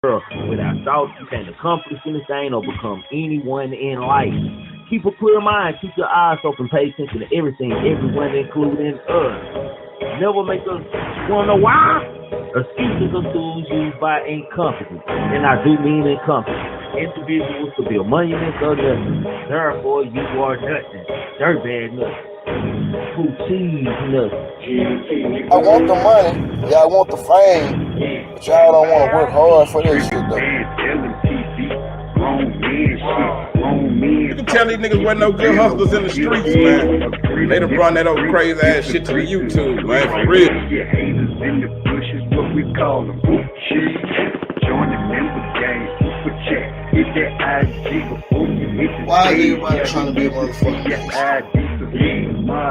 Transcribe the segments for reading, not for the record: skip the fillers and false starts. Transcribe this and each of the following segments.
Without thought, you can't accomplish anything or become anyone in life. Keep a clear mind, keep your eyes open, pay attention to everything, everyone, including us. Never make us wanna know why. Excuses are tools used by incompetent, and I do mean incompetent individuals to build monuments or nothing. Therefore, you are nothing. Dirtbag nothing. Who cheese nothing. I want the money, yeah, I want the fame, but y'all don't want to work hard for this shit though. You can tell these niggas wasn't no good hustlers in the streets, man. They done brought that old crazy ass shit to the YouTube, man, for real. Why is everybody trying to be a motherfucking gangster? I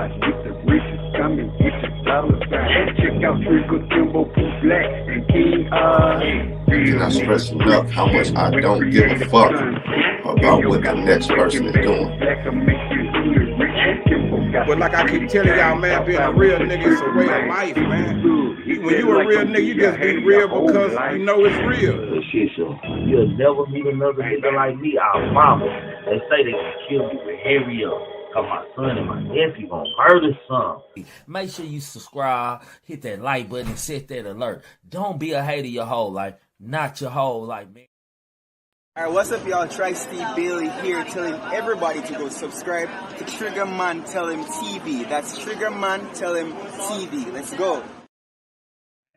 cannot stress enough how much I don't give a fuck about what the next person is doing. But like I keep telling y'all, man, being a real nigga is a way of life, man. When you a real nigga, you just be real because you know it's real. You'll never meet another nigga like me, I promise. They say they can kill you with hurry up. Cause my son and my nephew gonna murder some. Make sure you subscribe, hit that like button, and set that alert. Don't be a hater your whole life. Not your whole life, man. Alright, what's up, y'all? Tri-Steve Bailey here, telling everybody to go subscribe to Trigger Man Tell Him TV. That's Trigger Man Tell Him TV. Let's go.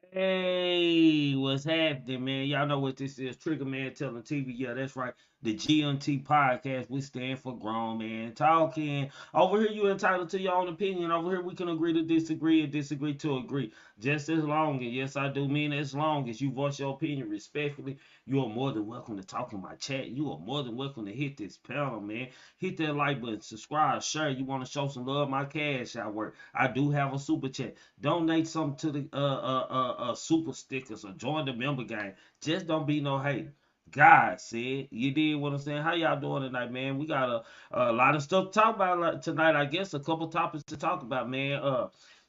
Hey, what's happening, man? Y'all know what this is. Trigger Man Telling TV. Yeah, that's right. The GMT podcast. We stand for grown man talking. Over here, you entitled to your own opinion. Over here, we can agree to disagree and disagree to agree. Just as long, and yes, I do mean as long as you voice your opinion respectfully, you are more than welcome to talk in my chat. You are more than welcome to hit this panel, man. Hit that like button, subscribe, share. You want to show some love, my cash out work. I do have a super chat. Donate something to the super stickers or join the member gang. Just don't be no hater. God said, you did what I'm saying. How y'all doing tonight, man? We got a lot of stuff to talk about tonight. I guess a couple topics to talk about, man.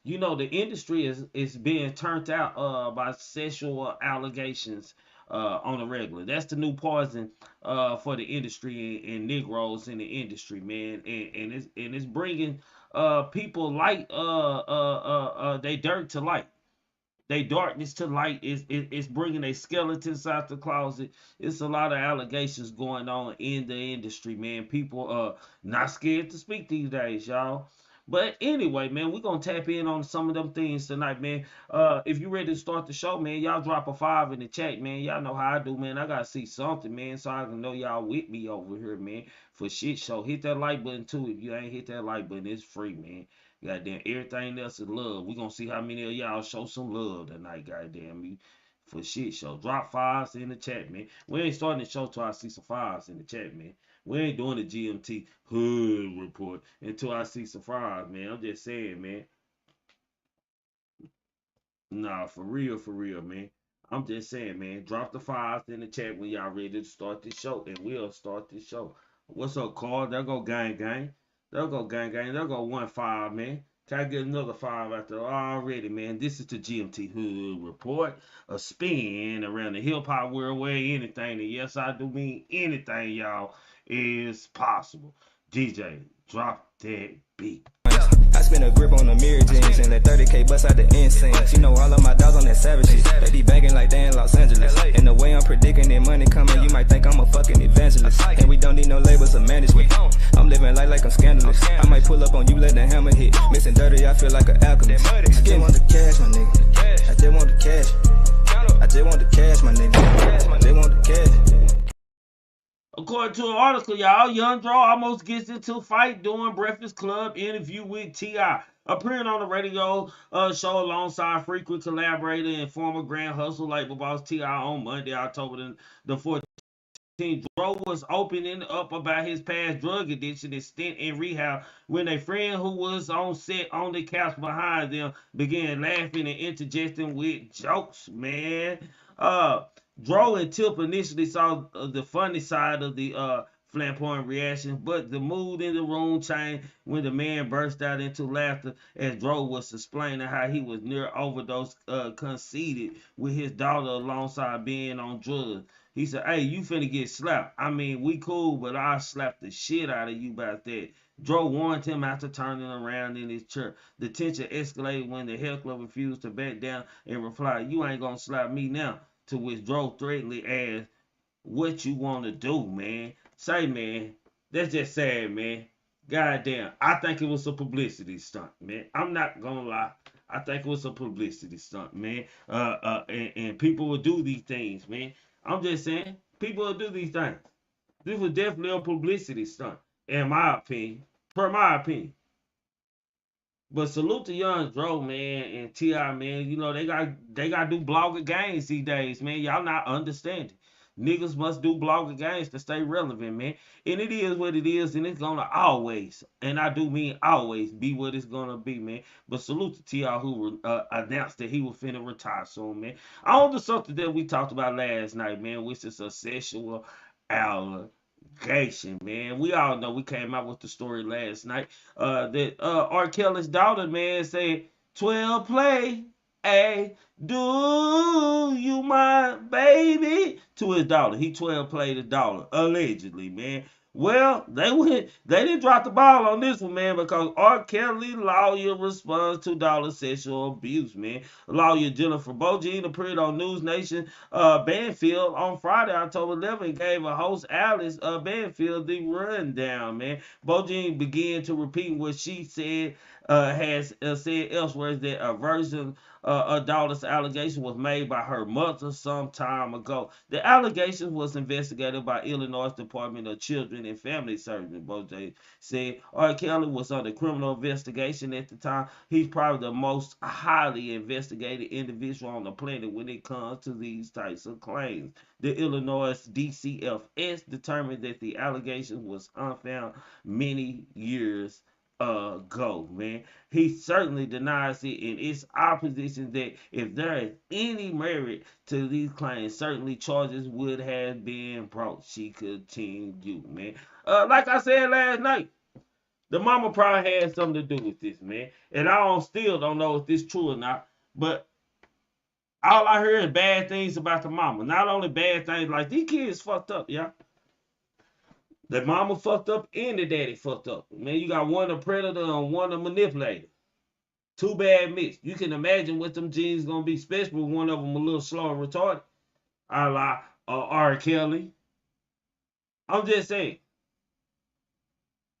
You know, the industry is being turned out by sexual allegations on the regular. That's the new poison for the industry and Negroes in the industry, man. And it's bringing people light they dirt to light. They darkness to light is bringing a skeletons out the closet. It's a lot of allegations going on in the industry, man. People not scared to speak these days, y'all. But anyway, man, we're going to tap in on some of them things tonight, man. If you ready to start the show, man, y'all drop a 5 in the chat, man. Y'all know how I do, man. I got to see something, man, so I can know y'all with me over here, man, for shit show. Hit that like button, too. If you ain't hit that like button, it's free, man. Goddamn, everything else is love. We're going to see how many of y'all show some love tonight, goddamn me, for shit show. Drop 5s in the chat, man. We ain't starting the show till I see some 5s in the chat, man. We ain't doing the GMT hood report until I see some 5s, man. I'm just saying, man. Nah, for real, man. I'm just saying, man. Drop the 5s in the chat when y'all ready to start this show, and we'll start this show. What's up, Carl? There go gang. There go gang. There go 1-5, man. Can I get another 5 after already, man? This is the GMT Hood Report. A spin around the hip hop world where anything, and yes, I do mean anything, y'all, is possible. DJ, drop that beat. I spin a grip on the mirror jeans and let 30K bust out the incense. You know all of my dogs on that savage shit. They be banging like they in Los Angeles. And the way I'm predicting that money coming, you might think I'm a fucking evangelist. And we don't need no labels or management. I'm living life like I'm scandalous. I might pull up on you, let the hammer hit. Missing dirty, I feel like an alchemist. I just want the cash, my nigga. I just want the cash. I just want the cash, my nigga. I just want the cash. According to an article, y'all, Young Draw almost gets into fight during Breakfast Club interview with T.I. Appearing on the radio show alongside frequent collaborator and former Grand Hustle label boss T.I. on Monday, October the 14th. Dro was opening up about his past drug addiction and stint in rehab when a friend who was on set on the couch behind them began laughing and interjecting with jokes, man. Dro and Tip initially saw the funny side of the flamboyant reaction, but the mood in the room changed when the man burst out into laughter as Dro was explaining how he was near overdose, conceited with his daughter alongside being on drugs. He said, "Hey, you finna get slapped. I mean, we cool, but I'll slap the shit out of you about that." Dro warned him after turning around in his chair. The tension escalated when the heckler refused to back down and replied, "You ain't gonna slap me now." To which Dro threateningly asked, "What you want to do, man?" Say, man, that's just sad, man. Goddamn, I think it was a publicity stunt, man. I'm not gonna lie. I think it was a publicity stunt, man. And people will do these things, man. I'm just saying, people will do these things. This was definitely a publicity stunt, in my opinion. Per my opinion. But salute to Young Dro, man, and T.I., man. You know, they got to do blogger games these days, man. Y'all not understanding. Niggas must do blogger games to stay relevant, man. And it is what it is, and it's gonna always, and I do mean always, be what it's gonna be, man. But salute to T.I. who announced that he was finna retire soon, man. On to something that we talked about last night, man, which is a sexual allegation, man. We all know we came out with the story last night. That R. Kelly's daughter, man, said 12 play. Hey, do you mind, baby? To his daughter. He 12 played his daughter, allegedly, man. Well, they didn't drop the ball on this one, man, because R. Kelly lawyer responds to daughter sexual abuse, man. Lawyer Jennifer Bojin appeared on News Nation Banfield on Friday, October 11th, and gave a host Alice Banfield the rundown, man. Bojin began to repeat what she said has said elsewhere, that a version of daughter's allegation was made by her mother some time ago. The allegation was investigated by Illinois Department of Children and Family Services. Bojay said R. Kelly was under criminal investigation at the time. He's probably the most highly investigated individual on the planet when it comes to these types of claims. The Illinois DCFS determined that the allegation was unfounded many years ago, man. He certainly denies it, and it's our position that if there is any merit to these claims, certainly charges would have been brought. She continued, man. Like I said last night, the mama probably had something to do with this, man. And I still don't know if this is true or not, but all I heard is bad things about the mama. Not only bad things, like these kids fucked up, yeah. The mama fucked up and the daddy fucked up. Man, you got one a predator and one a manipulator. Two bad mix. You can imagine what them genes gonna be, especially with one of them a little slow and retarded. A la R. Kelly. I'm just saying.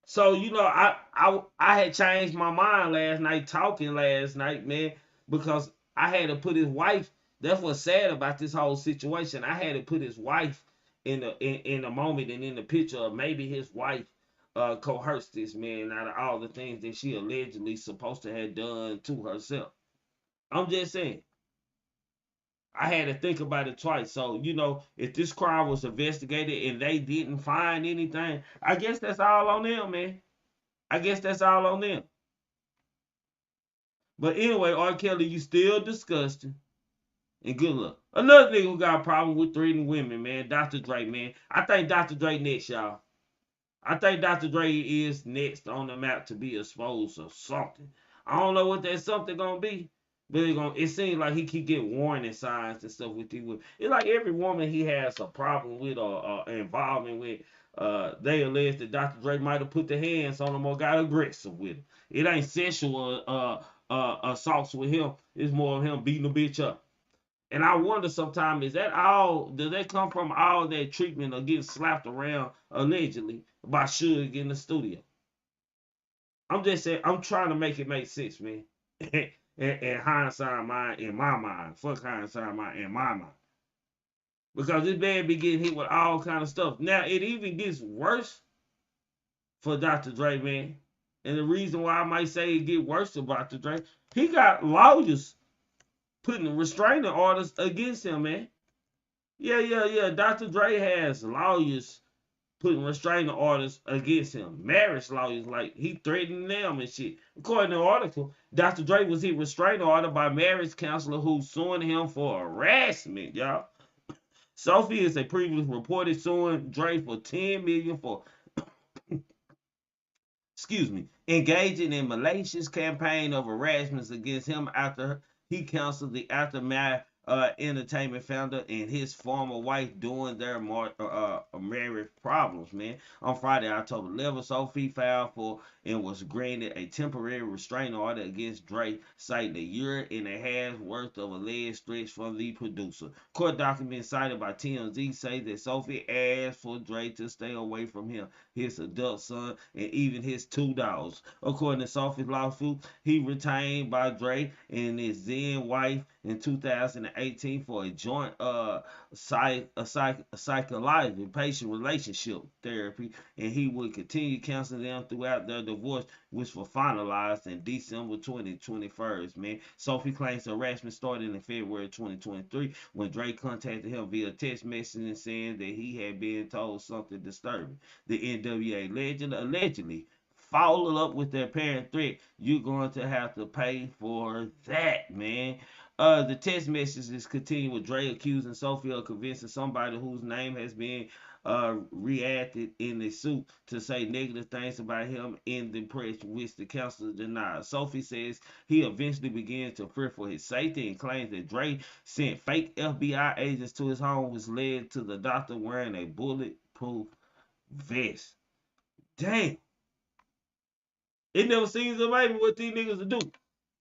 So, you know, I had changed my mind talking last night, man, because I had to put his wife. That's what's sad about this whole situation. I had to put his wife in the moment and in the picture of maybe his wife coerced this man out of all the things that she allegedly supposed to have done to herself. I'm just saying. I had to think about it twice. So, you know, if this crime was investigated and they didn't find anything, I guess that's all on them, man. I guess that's all on them. But anyway, R. Kelly, you still disgusting. And good luck. Another nigga who got a problem with threatening women, man, Dr. Dre, man. I think Dr. Dre next, y'all. I think Dr. Dre is next on the map to be exposed or something. I don't know what that something gonna be, but it seems like he keep getting warning signs and stuff with these women. It's like every woman he has a problem with or involvement with, they allege that Dr. Dre might have put the hands on them or got aggressive with him. It ain't sexual assaults with him. It's more of him beating a bitch up. And I wonder sometimes, does that come from all that treatment of getting slapped around allegedly by Suge in the studio? I'm just saying, I'm trying to make it make sense, man. and hindsight mind in my mind. Fuck hindsight mind in my mind. Because this man be getting hit with all kind of stuff. Now, it even gets worse for Dr. Dre, man. And the reason why I might say it get worse for Dr. Dre, he got lawyers putting restraining orders against him, man. Yeah. Dr. Dre has lawyers putting restraining orders against him. Marriage lawyers, like he threatening them and shit. According to the article, Dr. Dre was hit restraining order by marriage counselor who's suing him for harassment, y'all. Sophie is a previously reported suing Dre for $10 million for engaging in malicious campaign of harassment against him after he counseled the Aftermath Entertainment founder and his former wife during their marriage problems, man. On Friday, October 11th, Sophie filed for and was granted a temporary restraining order against Drake, citing a year and a half worth of alleged threats from the producer. Court documents cited by TMZ say that Sophie asked for Drake to stay away from him, his adult son, and even his two dogs. According to Sophie's lawsuit, he retained by Drake and his then wife in 2018 for a joint psychological patient relationship therapy, and he would continue counseling them throughout their divorce, which was finalized in December 2021. Man, Sophie claims the harassment started in February 2023 when Drake contacted him via text messaging saying that he had been told something disturbing. The NWA allegedly followed up with their parent threat, "You're going to have to pay for that, man." The text messages continue with Dre accusing Sophie of convincing somebody whose name has been reacted in the suit to say negative things about him in the press, which the counselor denied. Sophie says he eventually began to fear for his safety and claims that Dre sent fake FBI agents to his home, which led to the doctor wearing a bulletproof vest. Damn. It never seems to me what these niggas will do.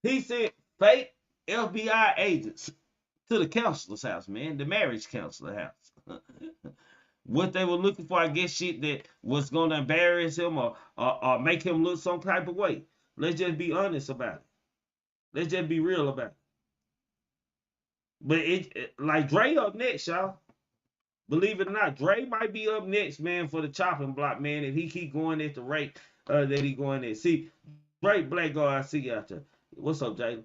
He sent fake FBI agents to the counselor's house, man, the marriage counselor house. What they were looking for, I guess, shit that was going to embarrass him or make him look some type of way. Let's just be honest about it. Let's just be real about it. But like Dre up next, y'all. Believe it or not, Dre might be up next, man, for the chopping block, man, if he keep going at the rate that he going at. See, Drake, Black Guy, I see you out there. What's up, Jalen?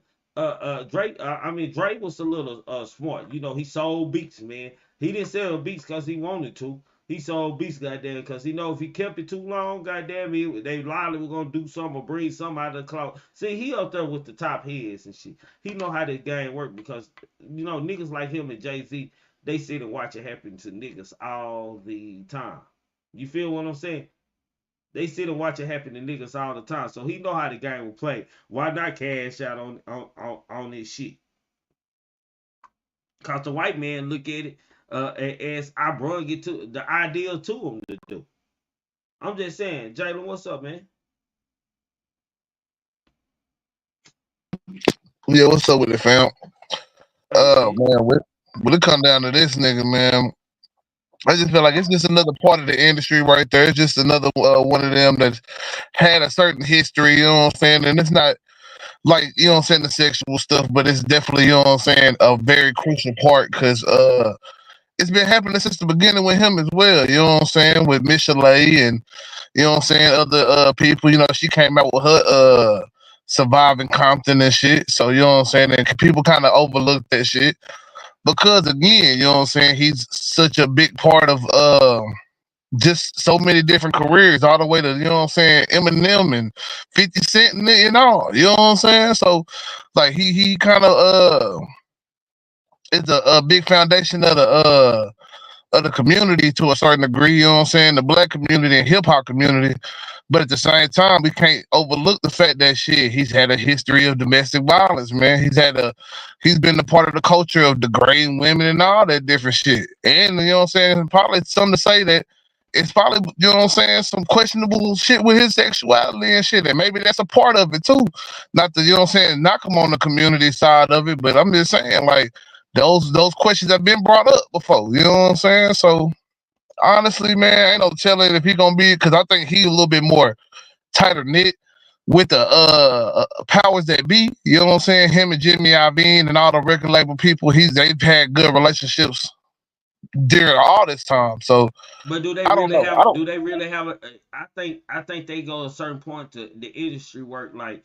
Dre was a little smart. You know, he sold beats, man. He didn't sell beats because he wanted to. He sold beats, goddamn, because he know if he kept it too long, goddamn, they likely were gonna do something or bring something out of the cloud. See, he up there with the top heads and shit. He know how this game work because you know niggas like him and Jay-Z, they sit and watch it happen to niggas all the time. You feel what I'm saying? They sit and watch it happen to niggas all the time. So he know how the game will play. Why not cash out on this shit? Cause the white man look at it as I brought it to the idea to him to do. I'm just saying, Jalen, what's up, man? Yeah, what's up with it, fam? Okay. Man, when it come down to this nigga, man, I just feel like it's just another part of the industry right there. It's just another one of them that had a certain history, you know what I'm saying? And it's not like, you know what I'm saying, the sexual stuff, but it's definitely, you know what I'm saying, a very crucial part because it's been happening since the beginning with him as well, you know what I'm saying, with Miss Chalet and, you know what I'm saying, other people, you know, she came out with her surviving Compton and shit. So, you know what I'm saying, and people kind of overlook that shit. Because again, you know what I'm saying, he's such a big part of just so many different careers, all the way to, you know what I'm saying, Eminem and 50 Cent and all. You know what I'm saying? So like he kind of is a big foundation of the community to a certain degree, you know what I'm saying, the black community and hip hop community. But at the same time, we can't overlook the fact that shit, he's had a history of domestic violence, man. He's been a part of the culture of degrading women and all that different shit. And you know what I'm saying, probably something to say that it's probably, you know what I'm saying, some questionable shit with his sexuality and shit. And maybe that's a part of it too. Not to, you know what I'm saying, knock him on the community side of it, but I'm just saying, like, those questions have been brought up before. You know what I'm saying? So honestly, man, ain't no telling if he gonna be, because I think he a little bit more tighter knit with the powers that be. You know what I'm saying? Him and Jimmy Iovine and all the record label people, they've had good relationships during all this time. So But do they I don't really know. I have? don't. Do they really have? I think they go a certain point to the industry work like,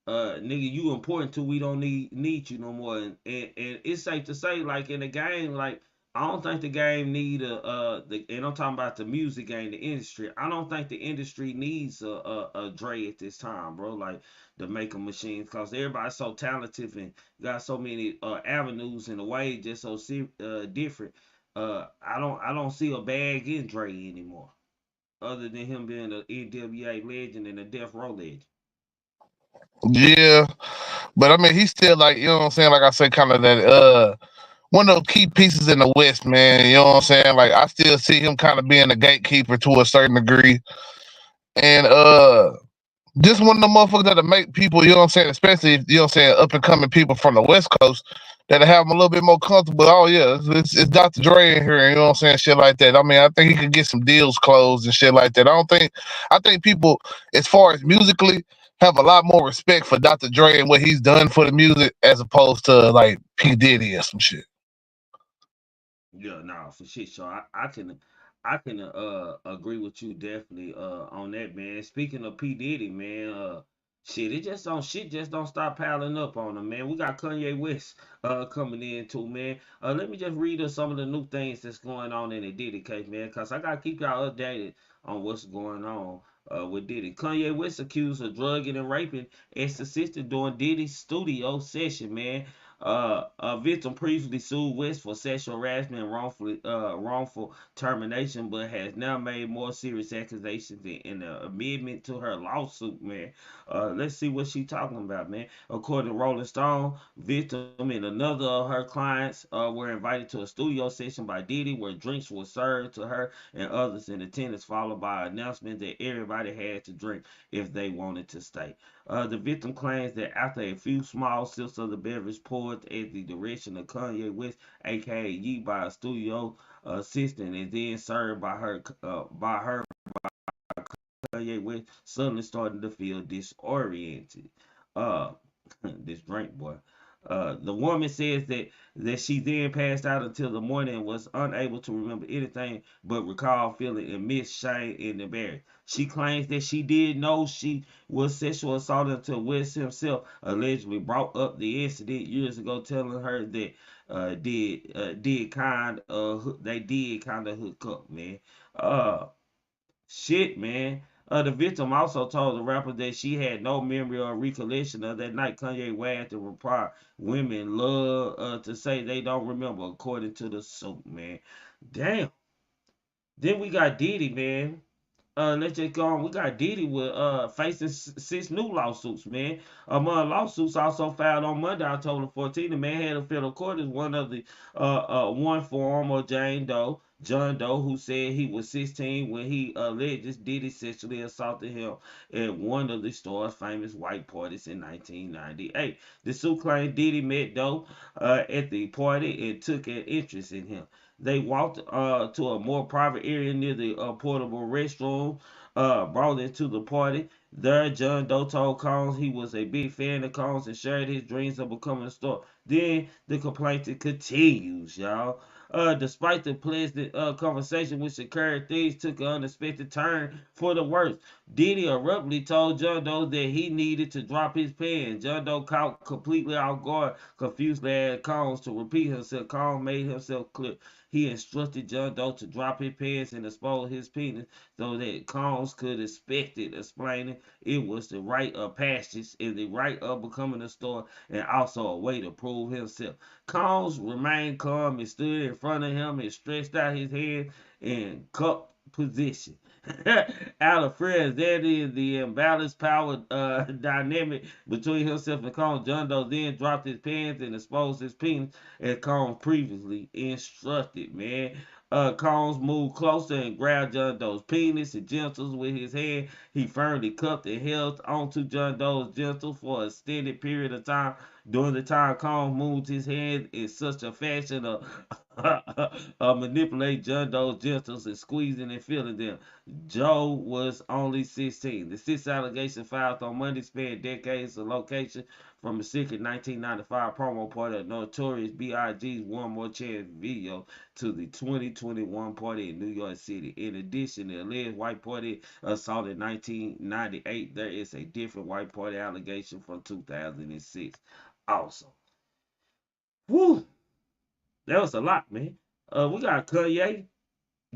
nigga, you important too. We don't need you no more. And it's safe to say, like in the game, like I don't think the game need and I'm talking about the music game, the industry. I don't think the industry needs a Dre at this time, bro. Like the maker machines, because everybody's so talented and got so many avenues in a way, just so different. I don't see a bag in Dre anymore, other than him being an NWA legend and a Death Row legend. Yeah, but I mean, he's still like, you know what I'm saying? Like I say, kind of that one of those key pieces in the West, man. You know what I'm saying? Like I still see him kind of being a gatekeeper to a certain degree, and just one of the motherfuckers that'll make people, you know what I'm saying, especially you know what I'm saying, up and coming people from the West Coast that'll have them a little bit more comfortable. Oh yeah, it's Dr. Dre in here, you know what I'm saying, shit like that. I mean, I think he could get some deals closed and shit like that. I think people, as far as musically, have a lot more respect for Dr. Dre and what he's done for the music as opposed to like P Diddy or some shit. Yeah, nah, for shit. So I can agree with you definitely on that, man. Speaking of P Diddy, man, shit just don't stop piling up on him, man. We got Kanye West coming in too, man. Let me just read us some of the new things that's going on in the Diddy case, man, cause I gotta keep y'all updated on what's going on with Diddy. Kanye West accused of drugging and raping ex-assistant during Diddy's studio session, man. A victim previously sued West for sexual harassment and wrongful termination, but has now made more serious accusations in an amendment to her lawsuit, man. Let's see what she talking about, man. According to Rolling Stone, victim and another of her clients were invited to a studio session by Diddy where drinks were served to her and others in attendance, followed by an announcement that everybody had to drink if they wanted to stay. The victim claims that after a few small sips of the beverage poured at the direction of Kanye West, aka Yee, by a studio assistant, and then served by her, Kanye West suddenly starting to feel disoriented. Uh, this drink boy. The woman says that she then passed out until the morning and was unable to remember anything but recall feeling immense shame and embarrassment. She claims that she did know she was sexual assaulted until West himself allegedly brought up the incident years ago, telling her that they did kind of hook up, man. Uh, Shit, man. The victim also told the rapper that she had no memory or recollection of that night. Kanye West to reply, women love to say they don't remember, according to the suit, man. Damn. Then we got Diddy, man. Let's just go on. We got Diddy with facing six new lawsuits, man. Among lawsuits also filed on Monday, October 14th, the man had a federal court as one of the one former John Doe, who said he was 16 when he alleged Diddy sexually assaulted him at one of the store's famous white parties in 1998. The suit claimed Diddy met Doe at the party and took an interest in him. They walked to a more private area near the portable restroom brought into the party. There, John Doe told Combs he was a big fan of Combs and shared his dreams of becoming a star. Then the complaint continues, y'all. Despite the pleasant conversation which occurred, things took an unexpected turn for the worse. Diddy abruptly told John Doe that he needed to drop his pen. John Doe caught completely off guard, confusedly asked Combs to repeat himself. Combs made himself clear. He instructed John Doe to drop his pants and expose his penis so that Combs could inspect it, explaining it was the right of passage and the right of becoming a star and also a way to prove himself. Combs remained calm and stood in front of him and stretched out his hand in cup position. Out of fear, that is the imbalanced power dynamic between himself and Combs. John Doe then dropped his pants and exposed his penis as Combs previously instructed, man. Combs moved closer and grabbed John Doe's penis and genitals with his hand. He firmly cupped and held onto John Doe's genitals for an extended period of time. During the time, Combs moved his hand in such a fashion of manipulate John Doe's genitals and squeezing and feeling them. Joe was only 16. The six allegations filed on Monday spanned decades of location from a secret 1995 promo party of Notorious B.I.G.'s One More Chance video to the 2021 party in New York City. In addition, the alleged white party assault in 1998, there is a different white party allegation from 2006. Also, whew, that was a lot, man. We got Kanye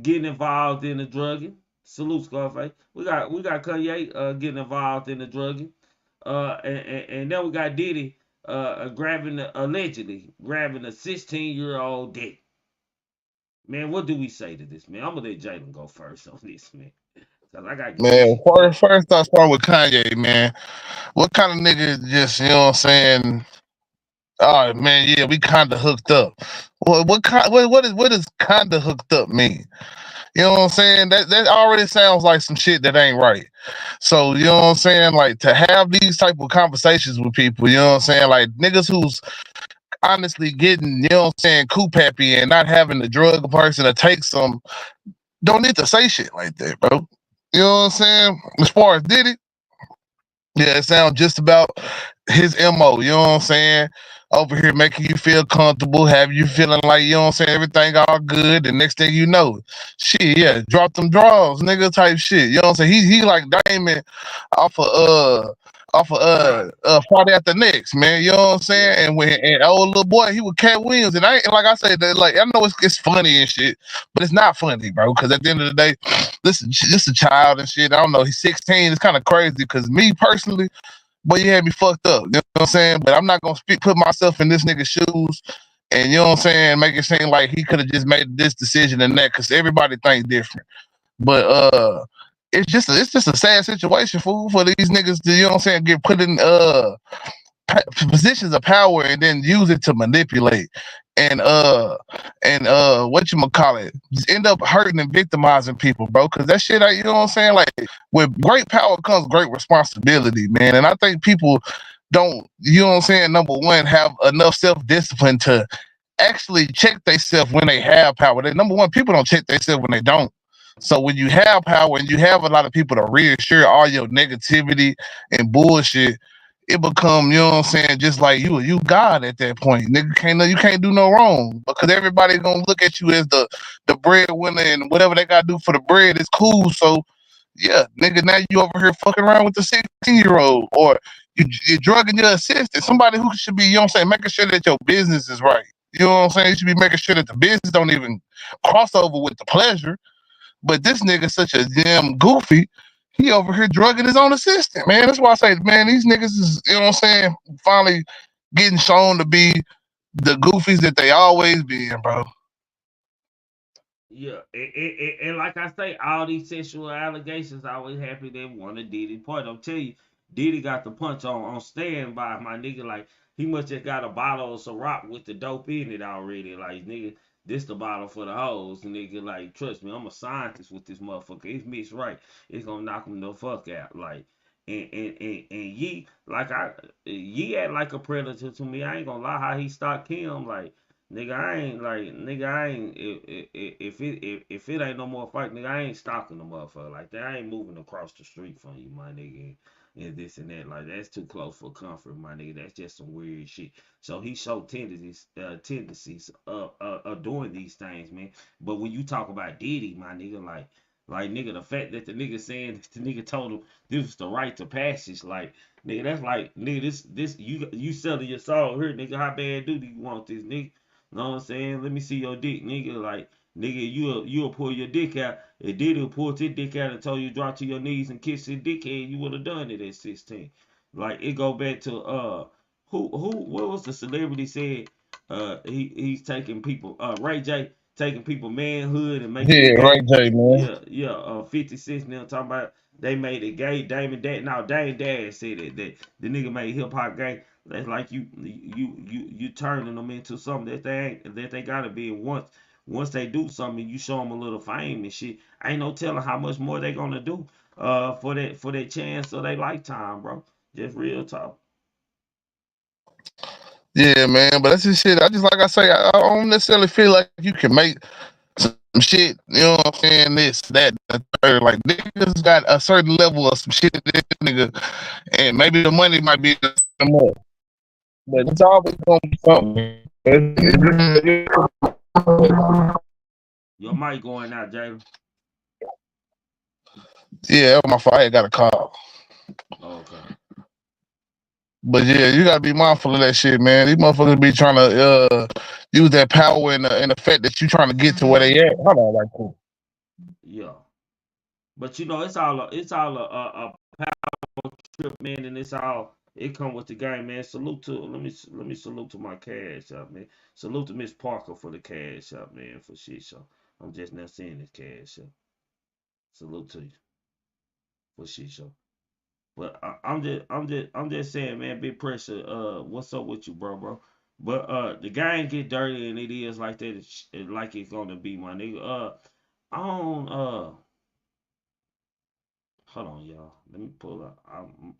getting involved in the drugging. Salute Scarface. We got Kanye getting involved in the drugging. And then we got Diddy allegedly grabbing a 16-year-old dick. Man, what do we say to this, man? I'm gonna let Jalen go first on this, man. Cause I gotta get this Man, shit together. first I start with Kanye, man. What kind of nigga just, you know what I'm saying? Oh man, yeah, we kinda hooked up. What does kinda hooked up mean? You know what I'm saying? That already sounds like some shit that ain't right. So, you know what I'm saying? Like to have these type of conversations with people, you know what I'm saying? Like niggas who's honestly getting, you know what I'm saying, coop happy and not having to drug a person to take some, don't need to say shit like that, bro. You know what I'm saying? As far as Diddy, yeah, it sounds just about his MO, you know what I'm saying? Over here making you feel comfortable, have you feeling like, you know what I'm saying, everything all good. The next thing you know, shit, yeah, drop them draws, nigga type shit. You know what I'm saying? He like Damon off of Friday After Next, man. You know what I'm saying? Yeah. And old little boy, he was Cat Williams. And I ain't like I said that, like I know it's funny and shit, but it's not funny, bro. Cause at the end of the day, this a child and shit. I don't know, he's 16. It's kind of crazy because me personally, boy, you had me fucked up. You know what I'm saying? But I'm not gonna put myself in this nigga's shoes and you know what I'm saying, make it seem like he could have just made this decision and that, because everybody think different. But it's just a sad situation, fool, for these niggas to, you know what I'm saying, get put in positions of power and then use it to manipulate and what you call it, just end up hurting and victimizing people, bro. Because that shit, you know what I'm saying, like with great power comes great responsibility, man. And I think people don't, you know what I'm saying, number one, have enough self-discipline to actually check themselves when they have power. Number one, people don't check themselves when they don't. So when you have power and you have a lot of people to reassure all your negativity and bullshit, it become, you know what I'm saying, just like you God at that point. Nigga you can't do no wrong because everybody gonna look at you as the breadwinner and whatever they gotta do for the bread is cool. So yeah, nigga, now you over here fucking around with the 16-year-old or you're drugging your assistant, somebody who should be, you know what I'm saying, making sure that your business is right. You know what I'm saying? You should be making sure that the business don't even cross over with the pleasure. But this nigga such a damn goofy. He over here drugging his own assistant, man. That's why I say, man, these niggas is, you know what I'm saying, finally getting shown to be the goofies that they always been, bro. Yeah, and like I say, all these sexual allegations always happen. They want a Diddy part. I'm telling you, Diddy got the punch on standby, my nigga. Like he must just got a bottle of Ciroc with the dope in it already. Like nigga, this the bottle for the hoes, nigga. Like trust me, I'm a scientist with this motherfucker. It's mixed right. It's gonna knock him the fuck out. Like and Ye like Ye act like a predator to me. I ain't gonna lie how he stalked him. Like nigga, I ain't if it ain't no more fight, nigga, I ain't stalking the motherfucker like that. I ain't moving across the street from you, my nigga, and this and that. Like that's too close for comfort, my nigga. That's just some weird shit. So he showed tendencies of doing these things, man. But when you talk about Diddy, my nigga, like nigga, the fact that the nigga saying the nigga told him this was the right to passage, like nigga, that's like nigga, this you selling your soul here, nigga. How bad do you want this, nigga? Know what I'm saying? Let me see your dick, nigga. Like, nigga, you'll pull your dick out. If Diddy pulled his dick out and told you to drop to your knees and kiss his dickhead, you would have done it at 16. Like, it go back to what was the celebrity said? He's taking people. Ray J taking people manhood and making Yeah, it right, gay. Jay, man. Yeah, yeah. 50 Cent now talking about they made it gay. Damon Dad, no, Dame Dad said that the nigga made hip hop gay. That's like you turning them into something that they ain't, that they gotta be. And once they do something, you show them a little fame and shit. Ain't no telling how much more they gonna do for that chance of their lifetime, bro. Just real talk. Yeah, man. But that's just shit. I just like I say, I don't necessarily feel like you can make some shit, you know what I'm saying, this, that, the third. Like niggas got a certain level of some shit that this nigga, and maybe the money might be more. But it's always gonna be something. Your mic going out, Jalen. Yeah, my fault. I got a call. Oh, okay. But yeah, you gotta be mindful of that shit, man. These motherfuckers be trying to use that power and the fact that you trying to get to where they at. Hold on, right quick. Yeah, but you know it's all a trip, man, and It come with the game, man. Salute to let me salute to my cash out, man. Salute to Miss Parker for the cash out, man, for shit show. I'm just now seeing this cash out. Salute to you for shit show. But I'm just saying, man, big pressure. What's up with you, bro? But the game get dirty and it is like that. Like it's gonna be, my nigga. I don't hold on, y'all. Let me pull up.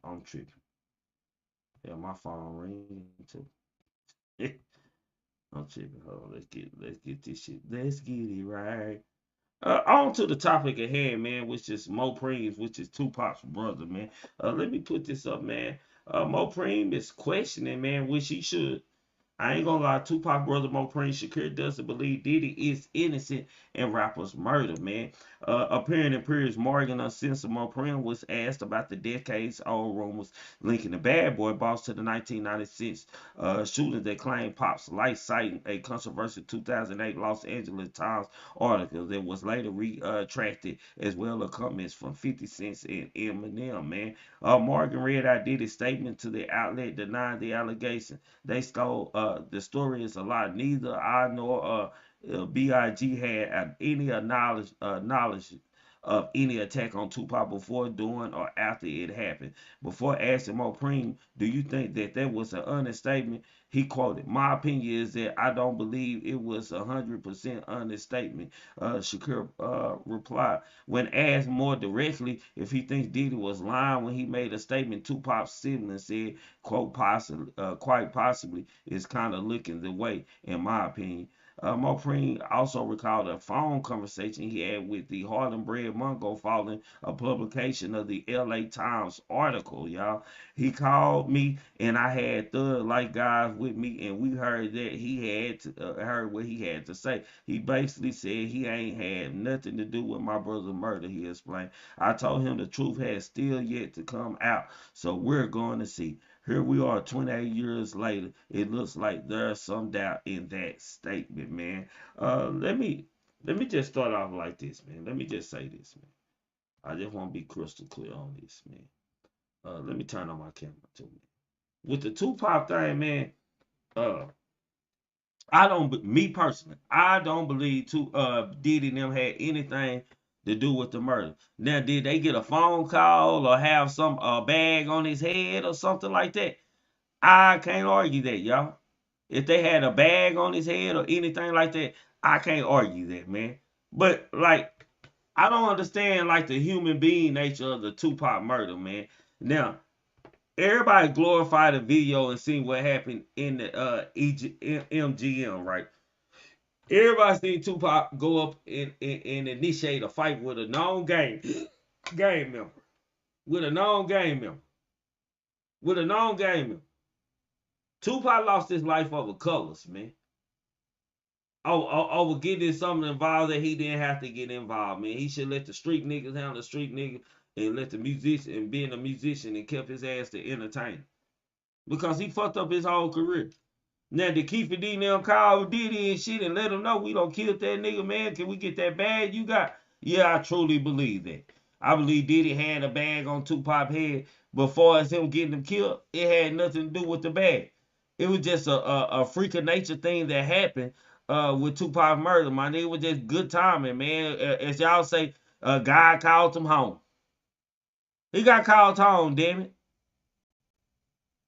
I'm tripping. Yeah, my phone ringing too. I'm tripping. Hold on. Let's get this shit. Let's get it right. On to the topic at hand, man, which is Mopreme, which is 2pac's brother, man. Let me put this up, man. Mopreme is questioning, man, which he should. I ain't gonna lie, 2pac brother Mopreme Shakur doesn't believe Diddy is innocent in rapper's murder, man. Appearing in Piers Morgan Uncensored, Mopreme was asked about the decades-old rumors linking the Bad Boy boss to the 1996 shooting that claimed Pop's life, citing a controversial 2008 Los Angeles Times article that was later retracted, as well as comments from 50 Cent and Eminem, man. Morgan read out Diddy's statement to the outlet denying the allegation. They stole the story is a lie. Neither I nor Big had any knowledge of any attack on 2pac before, during, or after it happened. Before asking Mopreme, do you think that was an honest statement? He quoted, "My opinion is that I don't believe it was 100% honest statement." Shakur replied. When asked more directly if he thinks Diddy was lying when he made a statement, 2pac's sibling said, quote, quite possibly, is kind of looking the way, in my opinion. Mopreme also recalled a phone conversation he had with the Harlem-bred Mungo following a publication of the LA Times article, y'all. He called me and I had thug-like guys with me, and we heard that he had heard what he had to say. He basically said he ain't had nothing to do with my brother's murder, he explained. I told him the truth has still yet to come out, so we're going to see. Here we are 28 years later. It looks like there's some doubt in that statement, man. Let me just start off like this, man. Let me just say this, man. I just want to be crystal clear on this, man. Let me turn on my camera too, man. With the 2pac thing, man, me personally, I don't believe Diddy and them had anything to do with the murder. Now, did they get a phone call or have some bag on his head or something like that? I can't argue that, y'all. If they had a bag on his head or anything like that, I can't argue that, man. But like, I don't understand like the human being nature of the 2pac murder, man. Now, everybody glorified the video and seen what happened in the MGM, right? Everybody seen 2pac go up and initiate a fight with a known game member. With a known game member. 2pac lost his life over colors, man. Over getting something involved that he didn't have to get involved, man. He should let the street niggas handle the street niggas and let the musician and being a musician and kept his ass to entertain. Because he fucked up his whole career. Now, to keep it in them call Diddy and shit and let him know we don't kill that nigga, man. Can we get that bag you got? Yeah, I truly believe that. I believe Diddy had a bag on 2pac's head. Before as him getting him killed, it had nothing to do with the bag. It was just a freak of nature thing that happened with 2pac's murder, man. It was just good timing, man. As y'all say, God called him home. He got called home, damn it.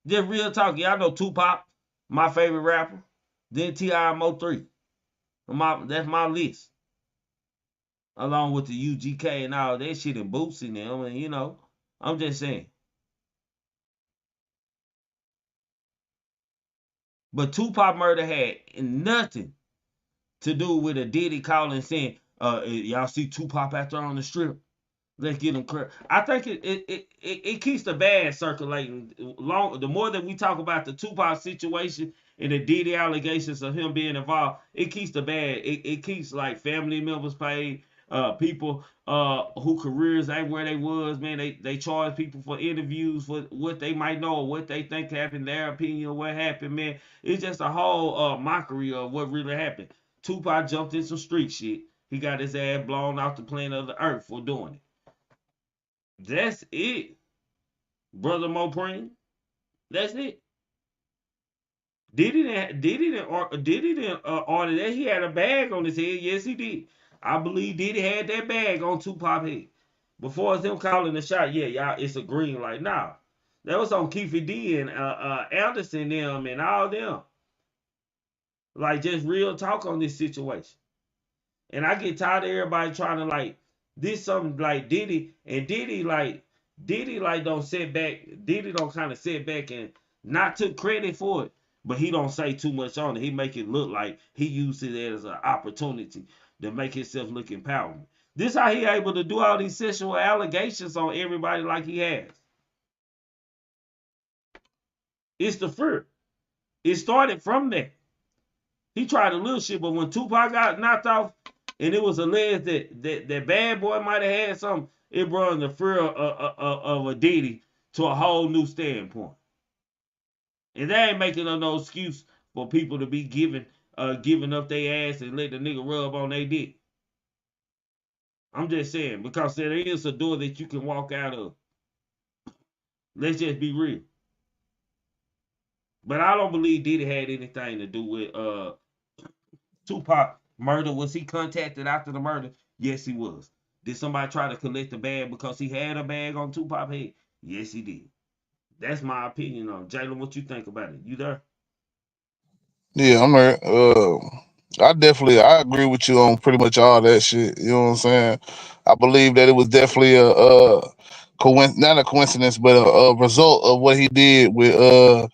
Just real talk. Y'all know 2pac, my favorite rapper. Then T.I. Mo3. That's my list. Along with the UGK and all that shit and Bootsy and them. And, you know, I'm just saying. But 2pac's murder had nothing to do with a Diddy calling saying, y'all see 2pac's out there on the strip? Let's get him credit. I think it keeps the bad circulating. The more that we talk about the 2pac situation and the Diddy allegations of him being involved, it keeps the bad. It keeps like family members paid, people who careers ain't where they was, man. They charge people for interviews for what they might know or what they think happened, their opinion of what happened, man. It's just a whole mockery of what really happened. 2pac jumped in some street shit. He got his ass blown off the planet of the earth for doing it. That's it, brother Mopreme. That's it. Diddy didn't order that. He had a bag on his head. Yes, he did. I believe Diddy had that bag on Tupac head. Before it's him calling the shot, yeah, y'all, it's a green light. Nah, that was on Keefe D and Anderson them and all them. Like just real talk on this situation. And I get tired of everybody trying to like this something like Diddy and Diddy like don't sit back. Diddy don't kind of sit back and not took credit for it, but he don't say too much on it. He make it look like he used it as an opportunity to make himself look empowerment. This how he able to do all these sexual allegations on everybody like he has. It's the fear. It started from that. He tried a little shit, but when Tupac got knocked off, and it was alleged that Bad Boy might have had something, it brought the fear of a Diddy to a whole new standpoint. And that ain't making no excuse for people to be giving up their ass and let the nigga rub on their dick. I'm just saying, because there is a door that you can walk out of. Let's just be real. But I don't believe Diddy had anything to do with Tupac murder. Was he contacted after the murder? Yes, he was. Did somebody try to collect the bag because he had a bag on Tupac's head? Yes, he did. That's my opinion on it. Jalen, what you think about it? You there? Yeah, I'm there. I agree with you on pretty much all that shit. You know what I'm saying? I believe that it was definitely not a coincidence, but a result of what he did with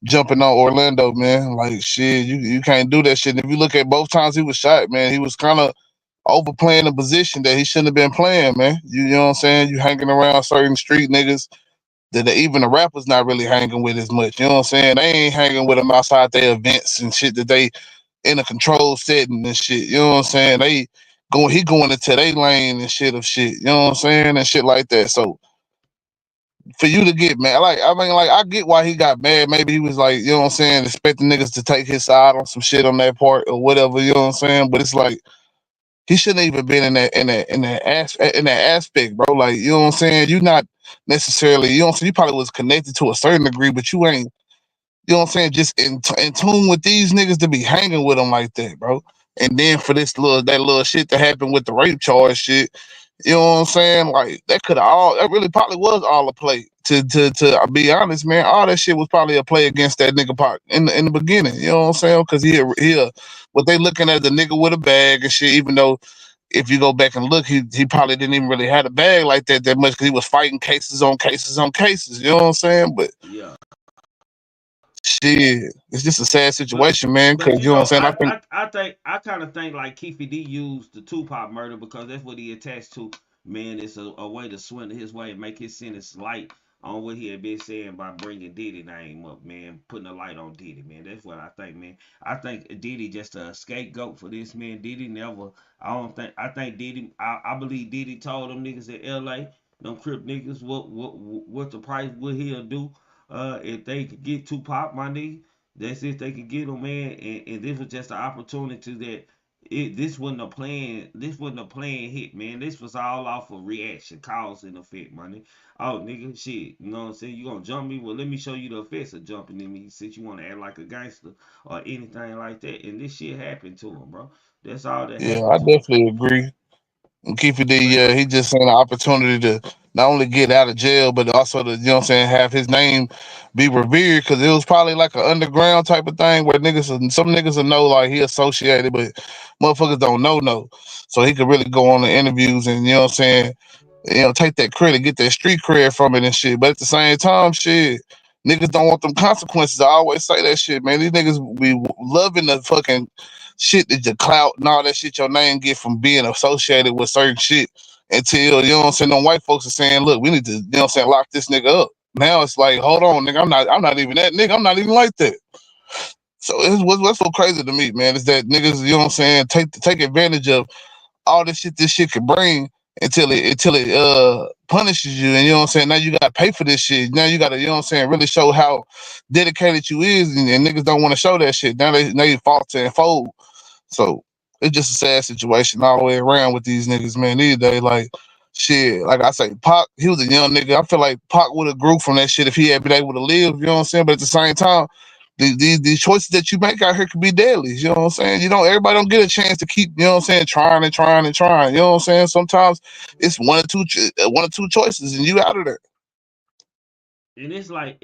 jumping on Orlando, man. Like shit, you can't do that shit. And if you look at both times he was shot, man, he was kind of overplaying a position that he shouldn't have been playing, man. You know what I'm saying? You hanging around certain street niggas that even the rappers not really hanging with as much. You know what I'm saying? They ain't hanging with them outside their events and shit that they in a controlled setting and shit. You know what I'm saying? He going into their lane and shit of shit. You know what I'm saying? And shit like that. So for you to get mad, I get why he got mad. Maybe he was like, you know what I'm saying, expecting niggas to take his side on some shit on that part or whatever. You know what I'm saying? But it's like he shouldn't even been in that aspect, bro. Like, you know what I'm saying? You not necessarily, you know what I'm saying? You probably was connected to a certain degree, but you ain't, you know what I'm saying, just in tune with these niggas to be hanging with them like that, bro. And then for that little shit that happened with the rape charge shit, you know what I'm saying? Like that really probably was all a play. To be honest, man, all that shit was probably a play against that nigga Pac in the beginning. You know what I'm saying? Because what they looking at the nigga with a bag and shit. Even though if you go back and look, he probably didn't even really have a bag like that much because he was fighting cases on cases on cases. You know what I'm saying? But Yeah. shit, it's just a sad But situation, man. but Because you you know what I'm know, saying. I think I kind of think like Keefe D used the Tupac murder because that's what he attached to. Man, it's a way to swindle his way and make his sentence light on what he had been saying by bringing Diddy name up, man, putting a light on Diddy, man. That's what I think, man. I think Diddy just a scapegoat for this, man. Diddy never. I think Diddy. I believe Diddy told them niggas in L.A. them Crip niggas what the price what he'll do if they could get Tupac, my nigga. That's if they could get him, man. And this was just an opportunity that this wasn't a plan. This wasn't a plan hit, man. This was all off of reaction, cause and effect, money. Oh, nigga, shit. You know what I'm saying? You gonna jump me? Well, let me show you the effects of jumping in me since you want to act like a gangster or anything like that. And this shit happened to him, bro. That's all that yeah, I happened to him. definitely agree. And Keefe D, But yeah, he just seen an opportunity to not only get out of jail, but also to, you know what I'm saying, have his name be revered because it was probably like an underground type of thing where some niggas will know like he associated, but motherfuckers don't know no. So he could really go on the interviews and, you know what I'm saying, take that credit, get that street cred from it and shit. But at the same time, shit, niggas don't want them consequences. I always say that shit, man. These niggas be loving the fucking shit that the clout and all that shit your name get from being associated with certain shit until, you know what I'm saying, them white folks are saying, look, we need to, you know what I'm saying, lock this nigga up. Now it's like, hold on, nigga, I'm not even that nigga. I'm not even like that. So what's so crazy to me, man, is that niggas, you know what I'm saying, take advantage of all this shit could bring until it punishes you, and you know what I'm saying, now you gotta pay for this shit. Now you gotta, you know what I'm saying, really show how dedicated you is, and niggas don't want to show that shit. Now they falter and fold. So it's just a sad situation all the way around with these niggas, man. These days, like shit, like I say, Pac, he was a young nigga. I feel like Pac would have grew from that shit if he had been able to live, you know what I'm saying? But at the same time, these choices that you make out here could be deadly, you know what I'm saying? Everybody don't get a chance to keep, you know what I'm saying, trying and trying and trying, you know what I'm saying? Sometimes it's one or two choices and you out of there. And it's like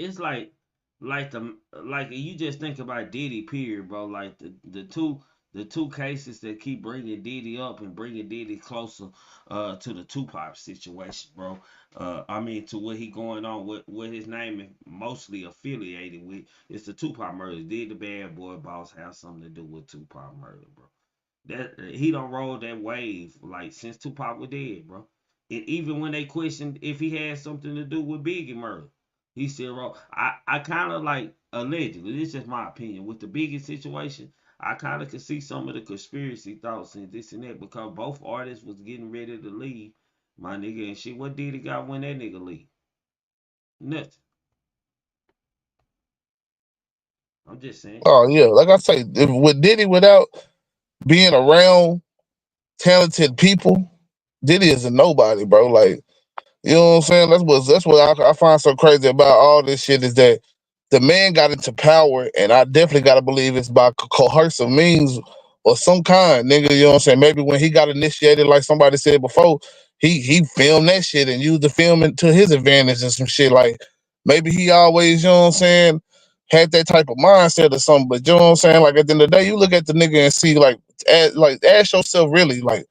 you just think about Diddy, period, bro. Like the two cases that keep bringing Diddy up and bringing Diddy closer to the Tupac situation, bro. I mean, to what he going on with what his name is mostly affiliated with. It's the Tupac murder. Did the Bad Boy Boss have something to do with Tupac murder, bro? That he don't roll that wave like since Tupac was dead, bro. And even when they questioned if he had something to do with Biggie murder, he still roll. I kind of like allegedly. This is just my opinion with the Biggie situation. I kind of could see some of the conspiracy thoughts and this and that because both artists was getting ready to leave, my nigga, and shit. What did he got when that nigga leave? Nothing. I'm just saying. Oh yeah, like I say, with Diddy without being around talented people, Diddy is a nobody, bro. Like, you know what I'm saying? That's what I find so crazy about all this shit is that the man got into power, and I definitely got to believe it's by coercive means or some kind, nigga. You know what I'm saying? Maybe when he got initiated, like somebody said before, he filmed that shit and used the film to his advantage and some shit. Like maybe he always, you know what I'm saying, had that type of mindset or something. But you know what I'm saying? Like at the end of the day, you look at the nigga and see ask yourself really like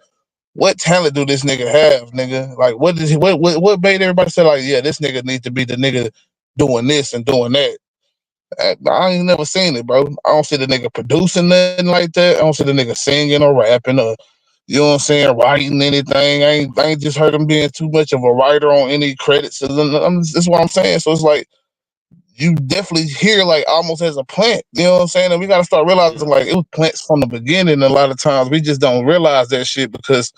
what talent do this nigga have, nigga? Like, what does he? What made everybody say like, yeah, this nigga needs to be the nigga doing this and doing that? I ain't never seen it, bro. I don't see the nigga producing nothing like that. I don't see the nigga singing or rapping or, you know what I'm saying, writing anything. I ain't just heard him being too much of a writer on any credits. That's what I'm saying. So it's like you definitely hear like almost as a plant. You know what I'm saying? And we gotta start realizing Yeah. like it was plants from the beginning. A lot of times we just don't realize that shit because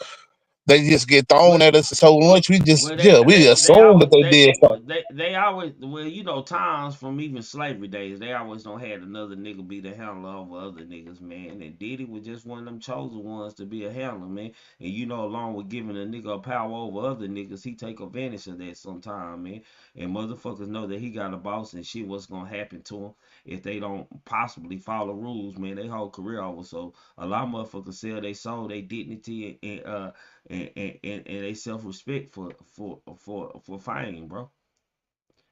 they just get thrown Well, at us so much. We just Well, yeah, we they assume that always they did something. they always well, times from even slavery days, they always don't had another nigga be the handler over other niggas, man. And Diddy was just one of them chosen ones to be a handler, man. And along with giving a nigga a power over other niggas, he take advantage of that sometime, man. And motherfuckers know that he got a boss and shit what's gonna happen to him if they don't possibly follow rules, man. They whole career over. So a lot of motherfuckers sell they soul, they dignity and they self respect for fame, bro.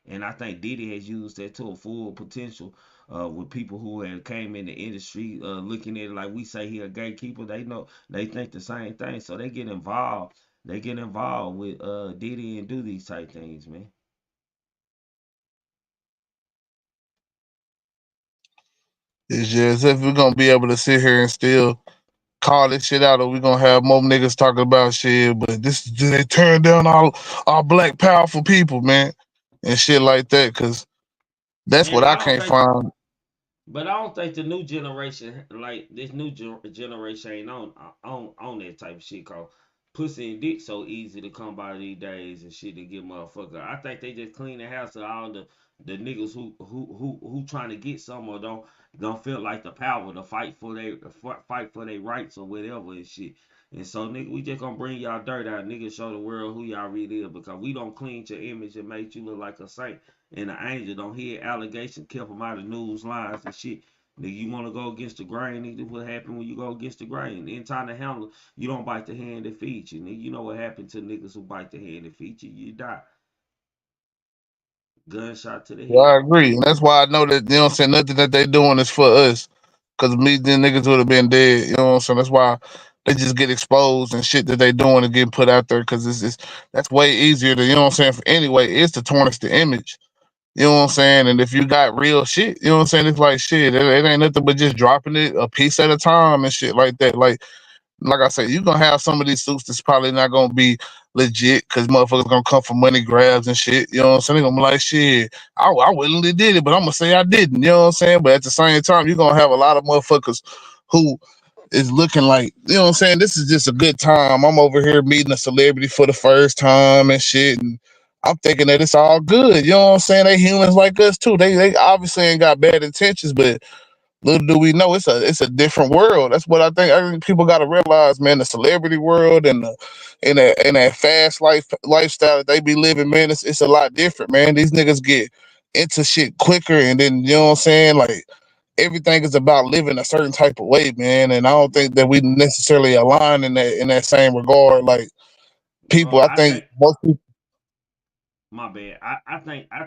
And I think Diddy has used that to a full potential with people who have came in the industry looking at it like we say he a gatekeeper. They know they think the same thing, so they get involved. They get involved with Diddy and do these type things, man. It's just if we're gonna be able to sit here and still call this shit out, or we gonna have more niggas talking about shit. But this they turn down all black powerful people, man, and shit like that. Cause that's Man, what but I I don't can't think find. But I don't think the new generation, like this new generation, ain't on that type of shit. Cause pussy and dick so easy to come by these days and shit to get motherfucker. I think they just clean the house of all the niggas who trying to get some or don't feel like the power to fight for their rights or whatever and shit. And so nigga, we just gonna bring y'all dirt out, nigga. Show the world who y'all really is because we don't clean your image and make you look like a saint and the angel don't hear allegations, kept them out of news lines and shit. Nigga, you want to go against the grain, nigga, what happened when you go against the grain? In time to handle, you don't bite the hand that feeds you, nigga. You know what happened to niggas who bite the hand that feeds you, you die. Gunshot to the Yeah, I head. agree, and that's why I know that you know what I'm saying. Nothing that they doing is for us, cause me then niggas would have been dead. You know what I'm saying. That's why they just get exposed and shit that they doing and getting put out there, cause that's way easier to you know what I'm saying. For anyway, it's to tarnish the image. You know what I'm saying? And if you got real shit, you know what I'm saying? It's like shit. It ain't nothing but just dropping it a piece at a time and shit like that. Like I said, you gonna have some of these suits that's probably not gonna be legit because motherfuckers gonna come for money grabs and shit. You know what I'm saying? They gonna be like, shit, I willingly did it, but I'm gonna say I didn't. You know what I'm saying? But at the same time, you're gonna have a lot of motherfuckers who is looking like, you know what I'm saying? This is just a good time. I'm over here meeting a celebrity for the first time and shit. And I'm thinking that it's all good. You know what I'm saying? They humans like us too. They obviously ain't got bad intentions, but little do we know, it's a different world. That's what I think. I think people got to realize, man. The celebrity world and the in that fast lifestyle that they be living, man. It's a lot different, man. These niggas get into shit quicker, and then you know what I'm saying. Like everything is about living a certain type of way, man. And I don't think that we necessarily align in that same regard. Like Bro, people, I think most people. my bad. I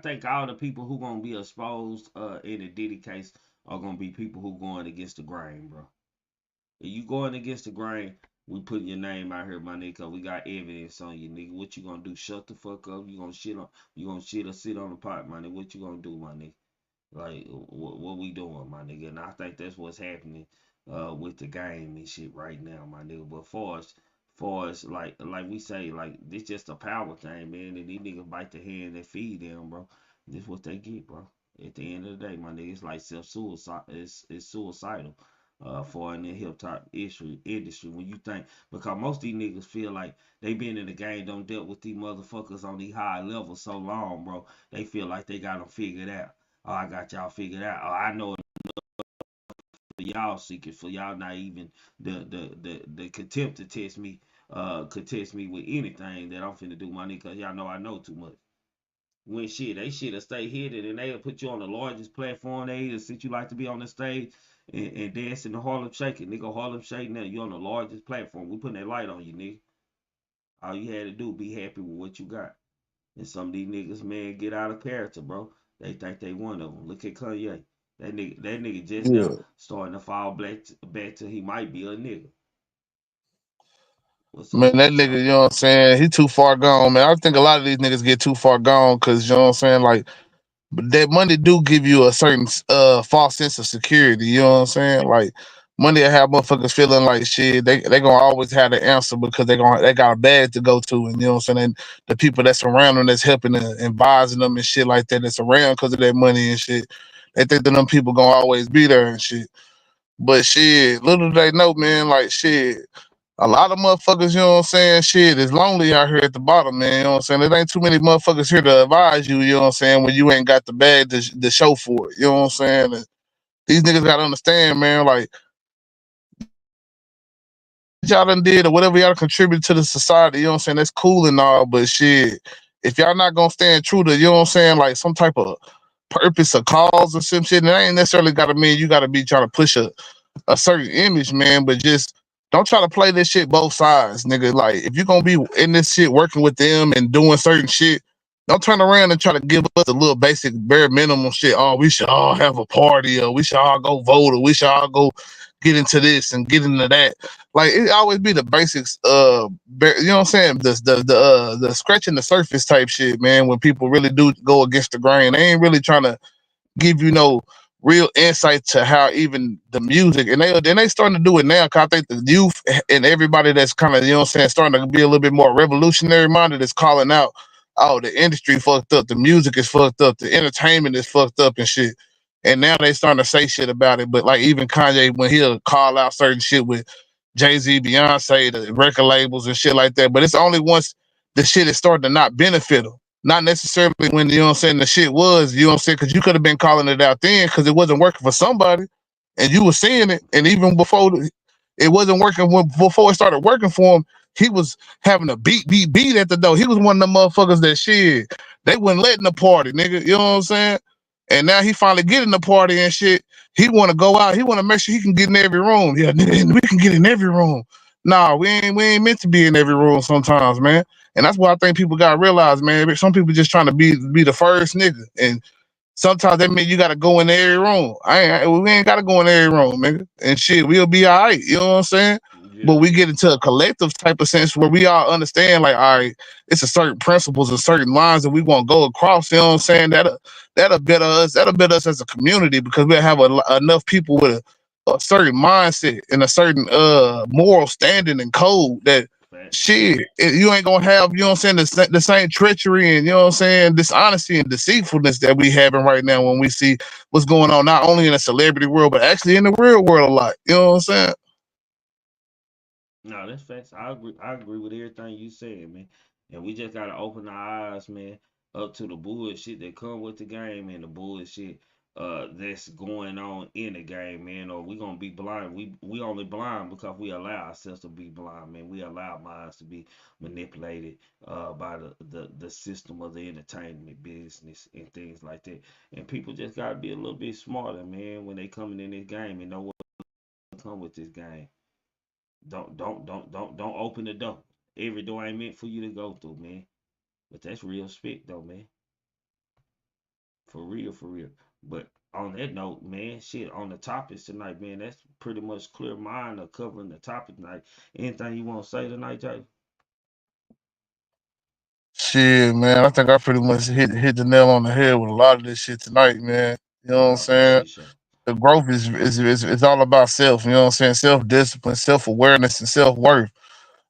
think all the people who gonna be exposed in the Diddy case are gonna be people who going against the grain, bro. If you going against the grain, we putting your name out here, my nigga. 'Cause we got evidence on you, nigga. What you gonna do? Shut the fuck up. You gonna shit or sit on the pot, my nigga. What you gonna do, my nigga? Like what we doing, my nigga? And I think that's what's happening with the game and shit right now, my nigga. But far as like we say, like this just a power thing, man. And these niggas bite the hand that feed them, bro. This what they get, bro. At the end of the day, my nigga, it's like self suicide. It's suicidal. For in the hip hop industry, when you think because most of these niggas feel like they been in the game, don't dealt with these motherfuckers on these high levels so long, bro. They feel like they got them figured out. Oh, I got y'all figured out. Oh, I know for y'all seekers, for y'all not even the contempt to test me, could test me with anything that I'm finna do, my nigga, cause y'all know I know too much. When shit, they should have stay hidden and they'll put you on the largest platform they is since you like to be on the stage and dance in the Harlem Shaking. Nigga, Harlem Shake now, you on the largest platform. We putting that light on you, nigga. All you had to do be happy with what you got. And some of these niggas, man, get out of character, bro. They think they one of them. Look at Kanye. That nigga just now Yeah. starting to fall back to he might be a nigga. What's up Man, with that you, nigga, Shaw? you know what I'm saying? He too far gone, man. I think a lot of these niggas get too far gone because, you know what I'm saying? Like, but that money do give you a certain false sense of security, you know what I'm saying? Like, money will have motherfuckers feeling like shit. They gonna always have the answer because they got a bag to go to, and you know what I'm saying? And the people that's around them that's helping and advising them and shit like that that's around because of that money and shit. They think that them people gonna always be there and shit. But shit, little do they know, man, like shit. A lot of motherfuckers, you know what I'm saying, shit, is lonely out here at the bottom, man. You know what I'm saying? There ain't too many motherfuckers here to advise you, you know what I'm saying, when you ain't got the bag to show for it. You know what I'm saying? And these niggas gotta understand, man, like y'all done did or whatever y'all contribute to the society, you know what I'm saying? That's cool and all, but shit, if y'all not gonna stand true to, you know what I'm saying, like some type of purpose or cause or some shit, and that ain't necessarily gotta mean you gotta be trying to push a certain image, man, but just don't try to play this shit both sides, nigga. Like, if you're gonna be in this shit working with them and doing certain shit, don't turn around and try to give us a little basic bare minimum shit. Oh, we should all have a party, or we should all go vote, or we should all go get into this and get into that. Like, it always be the basics, you know what I'm saying? The scratching the surface type shit, man. When people really do go against the grain, they ain't really trying to give you no real insight to how even the music and they starting to do it now because I think the youth and everybody that's kind of, you know what I'm saying, starting to be a little bit more revolutionary minded is calling out, oh, the industry fucked up, the music is fucked up, the entertainment is fucked up and shit. And now they starting to say shit about it. But like even Kanye, when he'll call out certain shit with Jay-Z, Beyonce, the record labels and shit like that. But it's only once the shit is starting to not benefit them, not necessarily when, you know what I'm saying, the shit was, you know what I'm saying, because you could have been calling it out then because it wasn't working for somebody and you were seeing it. And even before it wasn't working, before it started working for him, he was having a beat at the door. He was one of the motherfuckers that shit, they wasn't letting the party, nigga. You know what I'm saying? And now he finally getting the party and shit. He want to go out. He want to make sure he can get in every room. Yeah, nigga, we can get in every room. Nah, we ain't meant to be in every room sometimes, man. And that's what I think people gotta realize, man. Some people just trying to be the first nigga, and sometimes that mean you gotta go in every room. We ain't gotta go in every room, nigga. And shit, we'll be all right. You know what I'm saying? But Yeah, we get into a collective type of sense where we all understand, like, all right, it's a certain principles and certain lines that we want to go across. You know what I'm saying? That'll better us. That'll better us as a community because we'll have enough people with a certain mindset and a certain moral standing and code that facts. shit, you ain't gonna have, you know what I'm saying, the same treachery and, you know what I'm saying, dishonesty and deceitfulness that we having right now when we see what's going on, not only in the celebrity world, but actually in the real world a lot. You know what I'm saying? No, that's facts. I agree with everything you said, man. And we just gotta open our eyes, man, up to the bullshit that come with the game and the bullshit that's going on in the game, man, or we gonna be blind. We only blind because we allow ourselves to be blind, man. We allow minds to be manipulated by the system of the entertainment business and things like that. And people just gotta be a little bit smarter, man, when they coming in this game and know what come with this game. Don't open the door. Every door ain't meant for you to go through, man. But that's real spit though, man. For real, for real. But on that note, man, shit, on the topics tonight, man, that's pretty much clear mind of covering the topic tonight. Anything you want to say tonight, Jay? Shit, man, I think I pretty much hit the nail on the head with a lot of this shit tonight, man. You know what I'm No, for saying? shit show. The growth is all about self. You know what I'm saying? Self discipline, self awareness, and self worth.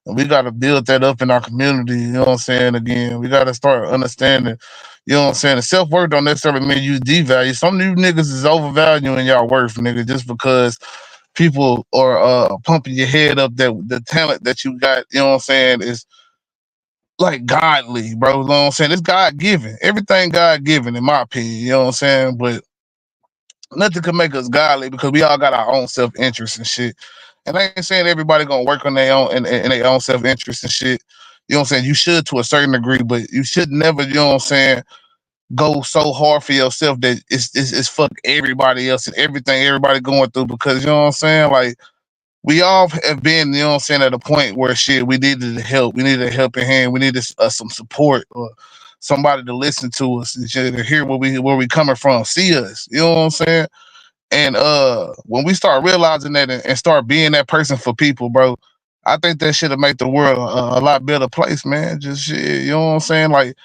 And we got to build that up in our community. You know what I'm saying? Again, we got to start understanding. You know what I'm saying? The self worth don't necessarily mean you devalue. Some of you niggas is overvaluing y'all worth, nigga, just because people are pumping your head up that the talent that you got. You know what I'm saying? Is like godly, bro. You know what I'm saying? It's God given. Everything God given, in my opinion. You know what I'm saying? But nothing can make us godly because we all got our own self interest and shit. And I ain't saying everybody gonna work on their own and their own self interest and shit. You know what I'm saying? You should to a certain degree, but you should never, you know what I'm saying, go so hard for yourself that it's fuck everybody else and everything everybody going through because you know what I'm saying? Like we all have been, you know what I'm saying, at a point where shit we needed help. We needed a helping hand. We needed some support or somebody to listen to us and shit, to hear where we coming from, see us. You know what I'm saying? And when we start realizing that and start being that person for people, bro, I think that shit'll make the world a lot better place, man. Just shit, you know what I'm saying? Like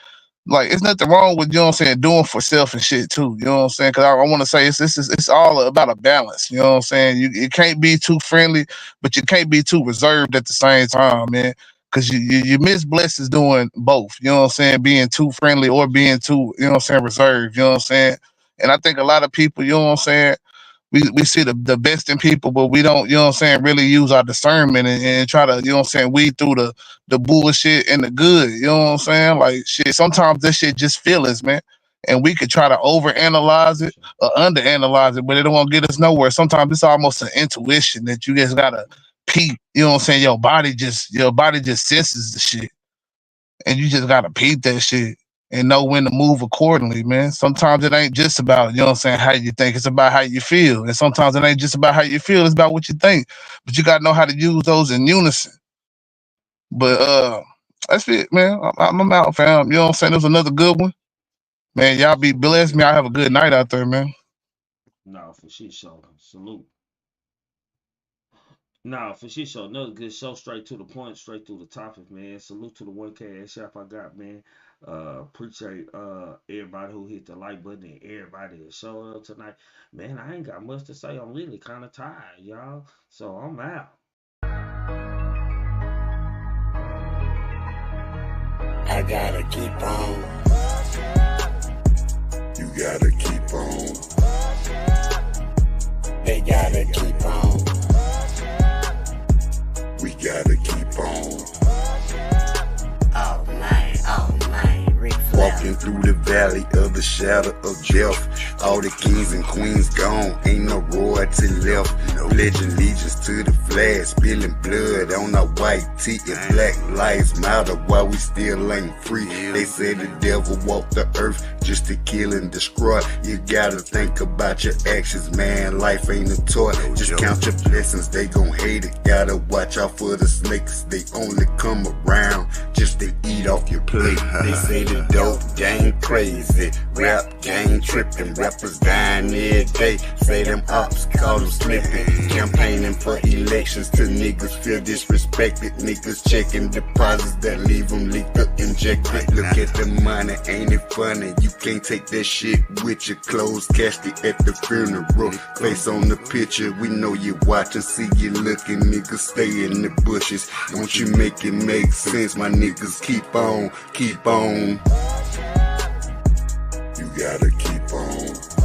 it's nothing wrong with, you know what I'm saying, doing for self and shit too. You know what I'm saying? Cause I want to say it's all about a balance. You know what I'm saying? You can't be too friendly, but you can't be too reserved at the same time, man. Cause you miss blessings doing both. You know what I'm saying? Being too friendly or being too, you know what I'm saying, reserved. You know what I'm saying? And I think a lot of people, you know what I'm saying, we see the best in people, but we don't, you know what I'm saying, really use our discernment and try to, you know what I'm saying, weed through the bullshit and the good. You know what I'm saying? Like shit, sometimes this shit just feelings, man. And we could try to overanalyze it or underanalyze it, but it won't get us nowhere. Sometimes it's almost an intuition that you just gotta peep. You know what I'm saying? Your body just senses the shit. And you just gotta peep that shit and know when to move accordingly, man. Sometimes it ain't just about, you know what I'm saying, how you think, it's about how you feel. And sometimes it ain't just about how you feel, it's about what you think. But you gotta know how to use those in unison. But that's it, man. I'm out, fam. You know what I'm saying? There's another good one. Man, y'all be blessed. Man, y'all have a good night out there, man. No, for shit show. Salute. Nah, for shit show. Another good show, straight to the point, straight through the topic, man. Salute to the 1K shop I got, man. Appreciate everybody who hit the like button and everybody that showed up tonight. Man, I ain't got much to say. I'm really kind of tired, y'all. So I'm out. I gotta keep on. You gotta keep on. They gotta keep on. We gotta keep on. All night, Rick Flair. Walking through the valley of the shadow of death. All the kings and queens gone, ain't no royalty left. Pledging allegiance to the flag, spilling blood on our white tee and black lives matter while we still ain't free. They say the devil walked the earth just to kill and destroy. You gotta think about your actions, man. Life ain't a toy. Just count your blessings, they gon' hate it. Gotta watch out for the snakes, they only come around just to eat off your plate. They say the dope game crazy, rap game tripping, rappers dying every day. Say them ops call them slipping, campaigning for elections till niggas feel disrespected. Niggas checking deposits that leave them leaked up, injected. Look at the money, ain't it funny? You can't take that shit with your clothes casket at the funeral. Face on the picture, we know you watching, see you looking. Niggas stay in the bushes, don't you make it make sense? My niggas keep on, keep on. You gotta keep on.